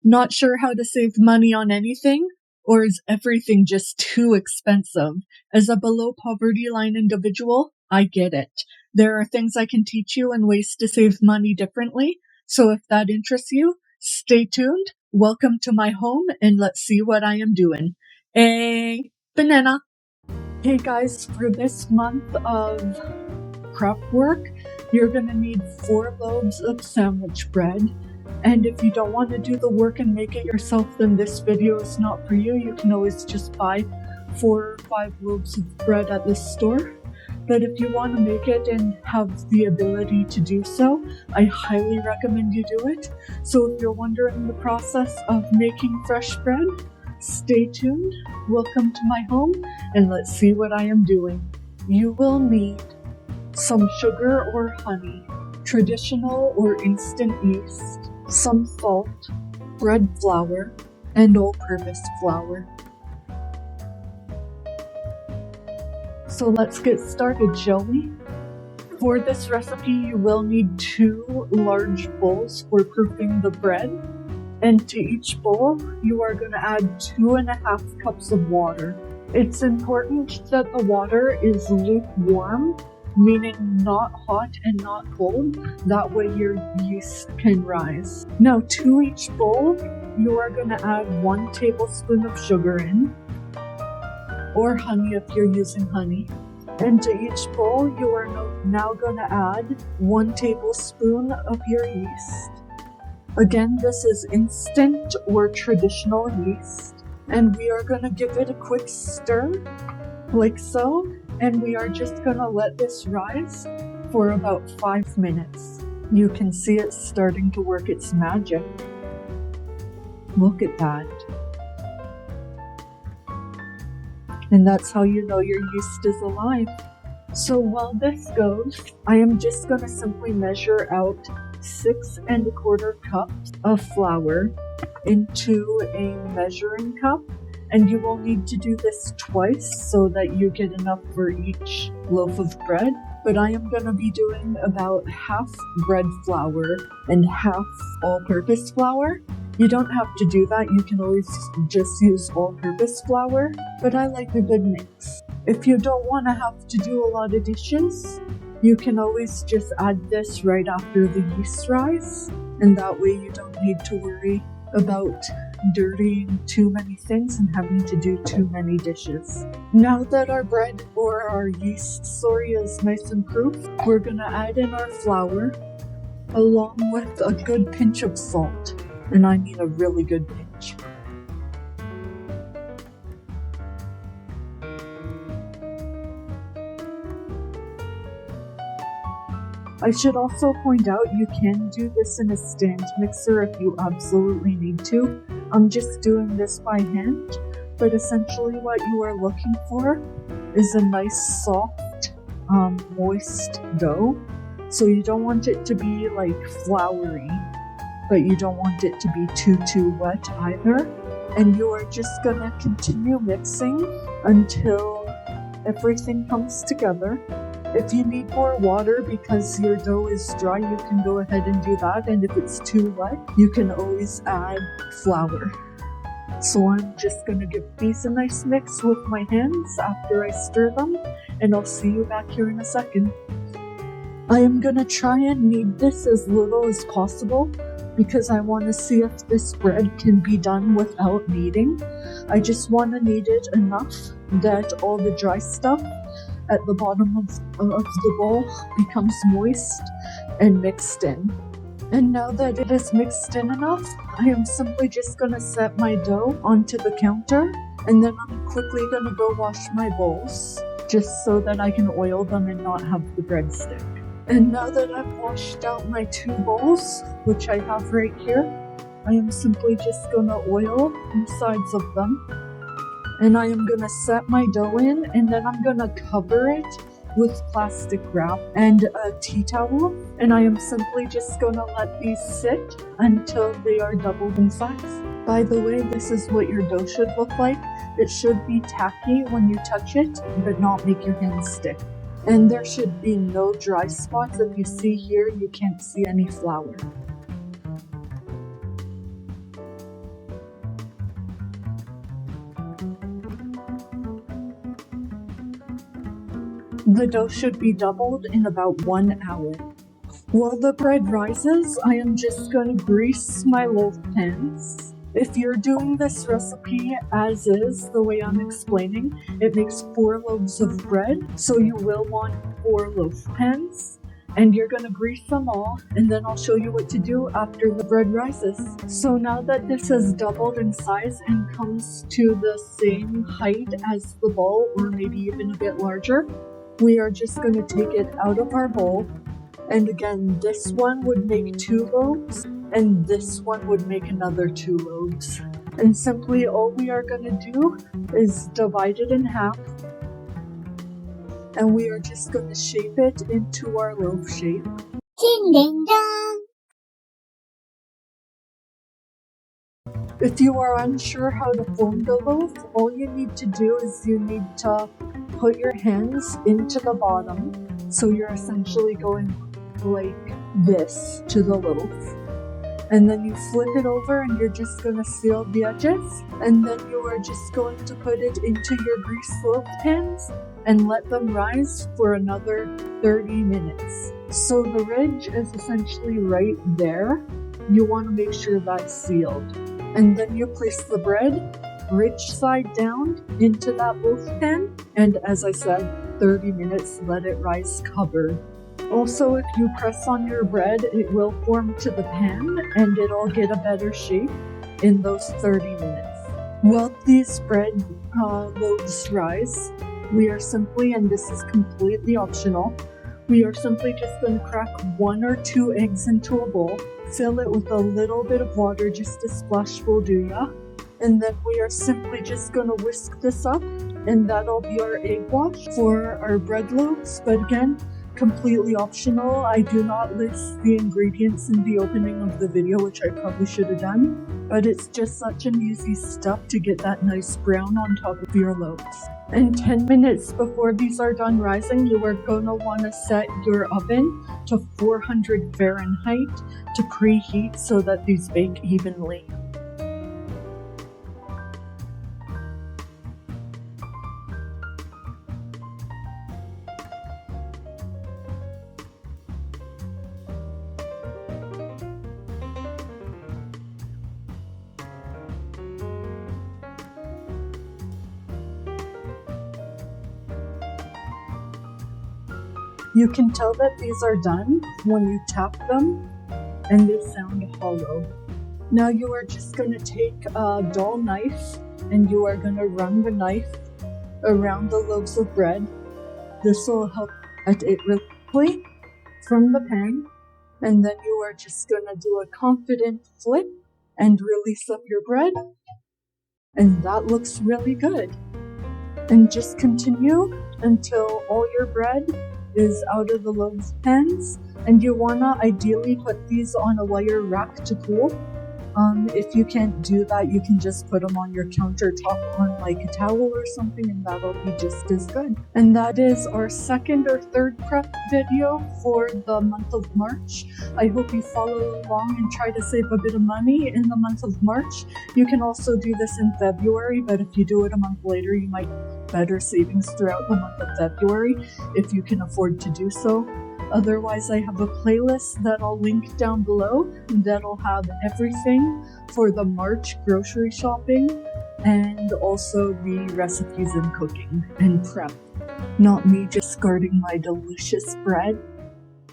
Not sure how to save money on anything? Or is everything just too expensive? As a below poverty line individual, I get it. There are things I can teach you and ways to save money differently. So if that interests you, stay tuned. Welcome to my home and let's see what I am doing. Hey, banana. Hey guys, for this month of prep work, you're going to need 4 loaves of sandwich bread. And if you don't want to do the work and make it yourself, then this video is not for you. You can always just buy 4 or 5 loaves of bread at the store. But if you want to make it and have the ability to do so, I highly recommend you do it. So if you're wondering the process of making fresh bread, stay tuned. Welcome to my home and let's see what I am doing. You will need some sugar or honey, traditional or instant yeast, some salt, bread flour, and all-purpose flour. So let's get started, shall we? For this recipe, you will need 2 large bowls for proofing the bread. And to each bowl, you are going to add 2.5 cups of water. It's important that the water is lukewarm, meaning not hot and not cold. That way your yeast can rise. Now to each bowl, you are going to add 1 tablespoon of sugar in, or honey if you're using honey. And to each bowl, you are now going to add 1 tablespoon of your yeast. Again, this is instant or traditional yeast. And we are going to give it a quick stir, like so. And we are just going to let this rise for about 5 minutes. You can see it starting to work its magic. Look at that. And that's how you know your yeast is alive. So while this goes, I am just going to simply measure out 6¼ cups of flour into a measuring cup. And you will need to do this twice so that you get enough for each loaf of bread. But I am going to be doing about half bread flour and half all-purpose flour. You don't have to do that. You can always just use all-purpose flour. But I like a good mix. If you don't want to have to do a lot of dishes, you can always just add this right after the yeast rise. And that way you don't need to worry about dirtying too many things and having to do too many dishes. Now that our bread or our yeast, is nice and proof, we're gonna add in our flour along with a good pinch of salt. And I mean a really good pinch. I should also point out you can do this in a stand mixer if you absolutely need to. I'm just doing this by hand, but essentially what you are looking for is a nice soft, moist dough. So you don't want it to be like floury, but you don't want it to be too wet either. And you are just gonna continue mixing until everything comes together. If you need more water because your dough is dry, you can go ahead and do that. And if it's too wet, you can always add flour. So I'm just going to give these a nice mix with my hands after I stir them. And I'll see you back here in a second. I am going to try and knead this as little as possible because I want to see if this bread can be done without kneading. I just want to knead it enough that all the dry stuff at the bottom of the bowl becomes moist and mixed in. And now that it is mixed in enough, I am simply just going to set my dough onto the counter, and then I'm quickly going to go wash my bowls just so that I can oil them and not have the bread stick. And now that I've washed out my 2 bowls, which I have right here, I am simply just going to oil the sides of them. And I am going to set my dough in, and then I'm going to cover it with plastic wrap and a tea towel. And I am simply just going to let these sit until they are doubled in size. By the way, this is what your dough should look like. It should be tacky when you touch it, but not make your hands stick. And there should be no dry spots. If you see here, you can't see any flour. The dough should be doubled in about 1 hour. While the bread rises, I am just going to grease my loaf pans. If you're doing this recipe as is, the way I'm explaining, it makes 4 loaves of bread, so you will want 4 loaf pans. And you're going to grease them all, and then I'll show you what to do after the bread rises. So now that this has doubled in size and comes to the same height as the bowl, or maybe even a bit larger, we are just going to take it out of our bowl. And again, this one would make 2 loaves, and this one would make another 2 loaves. And simply all we are going to do is divide it in half, and we are just going to shape it into our loaf shape. Ding ding dong! If you are unsure how to form the loaf, all you need to do is you need to put your hands into the bottom. So you're essentially going like this to the loaf. And then you flip it over and you're just going to seal the edges. And then you are just going to put it into your greased loaf pans and let them rise for another 30 minutes. So the ridge is essentially right there. You want to make sure that's sealed. And then you place the bread ridge side down into that loaf pan. And as I said, 30 minutes, let it rise covered. Also, if you press on your bread, it will form to the pan and it'll get a better shape in those 30 minutes. While these bread loaves rise, we are simply, and this is completely optional, we are simply just going to crack 1 or 2 eggs into a bowl, fill it with a little bit of water, just a splash will do ya, and then we are simply just going to whisk this up, and that'll be our egg wash for our bread loaves. But again, completely optional. I do not list the ingredients in the opening of the video, which I probably should have done, but it's just such an easy step to get that nice brown on top of your loaves. And 10 minutes before these are done rising, you are going to want to set your oven to 400 Fahrenheit to preheat so that these bake evenly. You can tell that these are done when you tap them and they sound hollow. Now you are just going to take a dull knife and you are going to run the knife around the loaves of bread. This will help at it quickly from the pan, and then you are just going to do a confident flip and release up your bread, and that looks really good. And just continue until all your bread is out of the loaf pans, and you wanna ideally put these on a wire rack to cool. If you can't do that, you can just put them on your countertop on like a towel or something, and that'll be just as good. And that is our second or third prep video for the month of March. I hope you follow along and try to save a bit of money in the month of March. You can also do this in February, but if you do it a month later, you might better savings throughout the month of February if you can afford to do so. Otherwise, I have a playlist that I'll link down below that'll have everything for the March grocery shopping and also the recipes and cooking and prep. Not me just guarding my delicious bread.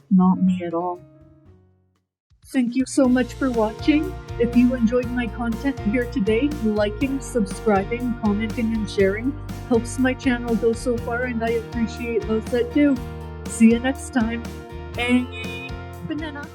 Not me at all. Thank you so much for watching. If you enjoyed my content here today, liking, subscribing, commenting, and sharing helps my channel go so far, and I appreciate those that do. See you next time. And banana.